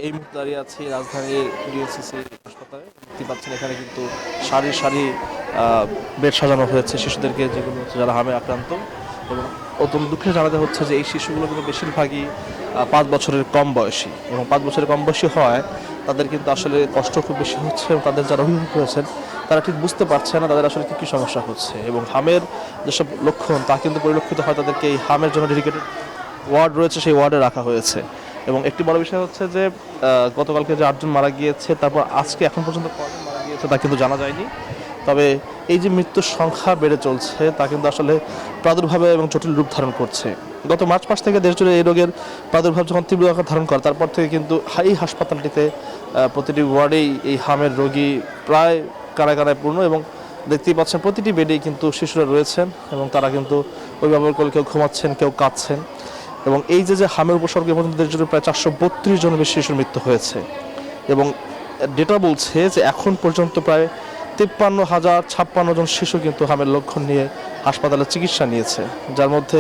এই মুহূর্তে দাঁড়িয়ে আছি রাজধানীর ডিএনসিসি হাসপাতালে। দেখতে পাচ্ছেন এখানে কিন্তু সারি সারি বেড সাজানো হয়েছে শিশুদেরকে, যেগুলো হচ্ছে যারা হামে আক্রান্ত। এবং অত্যন্ত দুঃখে জানাতে হচ্ছে যে এই শিশুগুলো কিন্তু বেশিরভাগই 5 বছরের কম বয়সী, এবং 5 বছরের কম বয়সী হয় তাদের কিন্তু আসলে কষ্ট খুব বেশি হচ্ছে, এবং তাদের যারা অভিভাবক রয়েছেন তারা ঠিক বুঝতে পারছে না তাদের আসলে কী কী সমস্যা হচ্ছে। এবং হামের যেসব লক্ষণ তা কিন্তু পরিলক্ষিত হয় তাদেরকে এই হামের জন্য ডেডিকেটেড ওয়ার্ড রয়েছে, সেই ওয়ার্ডে রাখা হয়েছে। এবং একটি বড় বিষয় হচ্ছে যে গতকালকে যে 8 জন মারা গিয়েছে, তারপর আজকে এখন পর্যন্ত কজন মারা গিয়েছে তা কিন্তু জানা যায়নি। তবে এই যে মৃত্যুর সংখ্যা বেড়ে চলছে তা কিন্তু আসলে প্রাদুর্ভাবে এবং জটিল রূপ ধারণ করছে। গত মার্চ মাস থেকে দেশ জুড়ে এই রোগের প্রাদুর্ভাব যখন তীব্র আকার ধারণ করে, তারপর থেকে কিন্তু এই হাসপাতালটিতে প্রতিটি ওয়ার্ডেই এই হামের রোগী প্রায় কারায় কারায় পূর্ণ। এবং দেখতেই পাচ্ছেন প্রতিটি বেডেই কিন্তু শিশুরা রয়েছেন, এবং তারা কিন্তু অভিভাবক কেউ ঘুমাচ্ছেন, কেউ কাঁদছেন। এবং এই যে হামের উপসর্গে পর্যন্ত দেশ জুড়ে প্রায় 432 জনের বেশি শিশুর মৃত্যু হয়েছে। এবং ডেটা বলছে যে এখন পর্যন্ত প্রায় 53,056 জন শিশু কিন্তু হামের লক্ষণ নিয়ে হাসপাতালে চিকিৎসা নিয়েছে, যার মধ্যে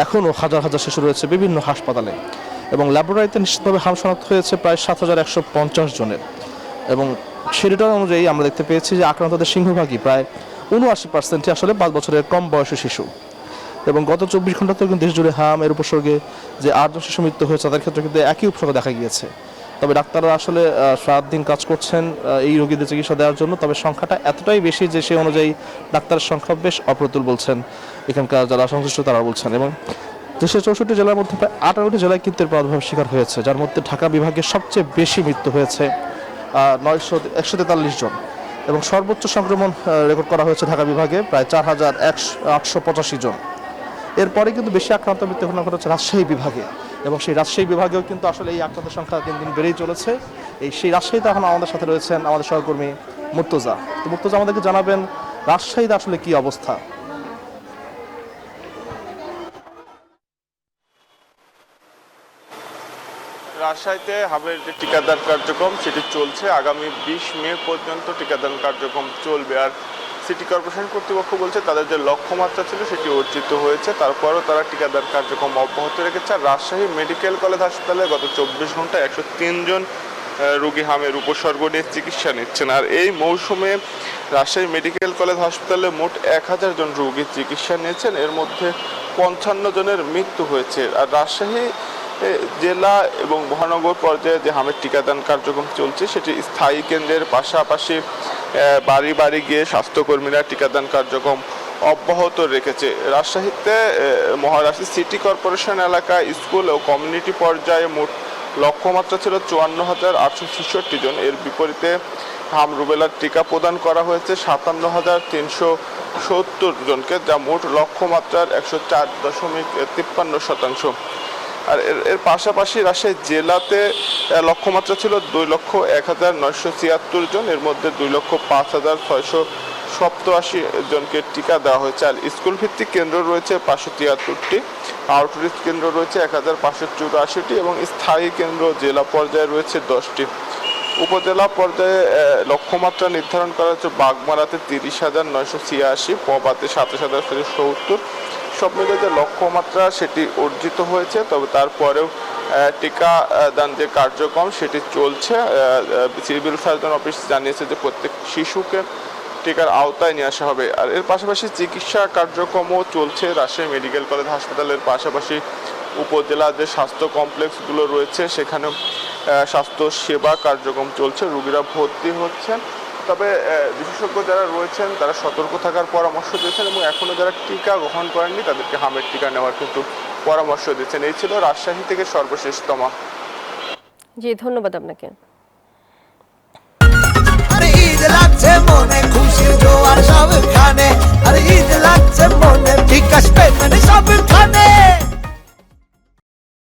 এখনও হাজার হাজার শিশু রয়েছে বিভিন্ন হাসপাতালে। এবং ল্যাবরেটরিতে নিশ্চিতভাবে হাম শনাক্ত হয়েছে প্রায় 7,150 জনের। এবং সে ডেটা অনুযায়ী আমরা দেখতে পেয়েছি যে আক্রান্তদের সিংহভাগই প্রায় 79% আসলে 5 বছরের কম বয়সী শিশু। এবং গত 24 ঘন্টাতেও কিন্তু দেশ জুড়ে হামের উপসর্গে যে 8 জন শিশু মৃত্যু হয়েছে তাদের ক্ষেত্রে কিন্তু একই উপসর্গ দেখা গিয়েছে। তবে ডাক্তাররা আসলে রাত দিন কাজ করছেন এই রোগীদের চিকিৎসা দেওয়ার জন্য। তবে সংখ্যাটা এতটাই বেশি যে সেই অনুযায়ী ডাক্তারের সংখ্যা বেশ অপ্রতুল বলছেন এখানকার যারা সংশ্লিষ্ট তারা বলছেন। এবং দেশের 64 জেলার মধ্যে প্রায় 18টি জেলায় কিন্তু এর প্রাদুর্ভাব শিকার হয়েছে, যার মধ্যে ঢাকা বিভাগে সবচেয়ে বেশি মৃত্যু হয়েছে 143 জন। এবং সর্বোচ্চ সংক্রমণ রেকর্ড করা হয়েছে ঢাকা বিভাগে প্রায় 4,885 জন। এরপরে কিন্তু বেশি আক্রান্ত মৃত্যু ঘটনা ঘটেছে রাজশাহী বিভাগে, এবং সেই রাজশাহী বিভাগেও কিন্তু আসলে এই আক্রান্তের সংখ্যা দিন দিন বেড়েই চলেছে। সেই রাজশাহীতে এখন আমাদের সাথে রয়েছেন আমাদের সহকর্মী মুর্তজা। তো মুর্তজা আমাদেরকে জানাবেন রাজশাহীতে আসলে কি অবস্থা। রাজশাহীতে হামের যে টিকাদান কার্যক্রম সেটি চলছে। আগামী 20 মে পর্যন্ত টিকাদান কার্যক্রম চলবে। আর সিটি কর্পোরেশন কর্তৃপক্ষ বলছে তাদের যে লক্ষ্যমাত্রা ছিল সেটি অর্জিত হয়েছে, তারপরও তারা টিকাদান কার্যক্রম অব্যাহত রেখেছে। আর রাজশাহী মেডিকেল কলেজ হাসপাতালে গত 24 ঘন্টায় 103 জন রোগী হামের উপসর্গ নিয়ে চিকিৎসা নিচ্ছেন। আর এই মৌসুমে রাজশাহী মেডিকেল কলেজ হাসপাতালে মোট 1000 জন রোগী চিকিৎসা নিয়েছেন, এর মধ্যে 55 জনের মৃত্যু হয়েছে। আর রাজশাহী জেলা এবং মহানগর পর্যায়ে যে হামের টিকাদান কার্যক্রম চলছে সেটি স্থায়ী কেন্দ্রের পাশাপাশি বাড়ি বাড়ি গিয়ে স্বাস্থ্যকর্মীরা টিকাদান কার্যক্রম অব্যাহত রেখেছে। রাজশাহীতে মহারাষ্ট্র সিটি কর্পোরেশন এলাকায় স্কুল ও কমিউনিটি পর্যায়ে মোট লক্ষ্যমাত্রা ছিল 54,866 জন। এর বিপরীতে হাম রুবেলার টিকা প্রদান করা হয়েছে 57,370 জনকে, যা মোট লক্ষ্যমাত্রার 104.53%। আর এর পাশাপাশি রাজশাহী জেলাতে লক্ষ্যমাত্রা ছিল 2,01,976 জন। এর মধ্যে 2,05,687 জনকে টিকা দেওয়া হয়েছে। আর স্কুল ভিত্তিক কেন্দ্র রয়েছে 573টি, আউটরিচ কেন্দ্র রয়েছে 1,584টি, এবং স্থায়ী কেন্দ্র জেলা পর্যায়ে রয়েছে 10টি। উপজেলা পর্যায়ে লক্ষ্যমাত্রা নির্ধারণ করা হচ্ছে বাগমারাতে 30,986, পবাতে 27,070। সব মিলে যে লক্ষ্যমাত্রা সেটি অর্জিত হয়েছে, তবে তারপরেও টিকা দান যে কার্যক্রম সেটি চলছে। সিভিল সার্জন অফিস জানিয়েছে যে প্রত্যেক শিশুকে টিকার আওতায় নিয়ে আসা হবে। আর এর পাশাপাশি চিকিৎসা কার্যক্রমও চলছে রাজশাহী মেডিকেল কলেজ হাসপাতালের পাশাপাশি উপজেলা যে স্বাস্থ্য কমপ্লেক্সগুলো রয়েছে সেখানেও স্বাস্থ্য সেবা কার্যক্রম চলছে, রোগীরা ভর্তি হচ্ছেন। তবে বিশেষজ্ঞ যারা রয়েছেন তারা সতর্ক থাকার পরামর্শ দিয়েছেন, এবং এখনও যারা টিকা গ্রহণ করেননি তাদেরকে হামের টিকা নেওয়ার কিন্তু পরামর্শ দিচ্ছেন। এই ছিল রাজশাহী থেকে সর্বশেষ তমা। জি, ধন্যবাদ আপনাকে।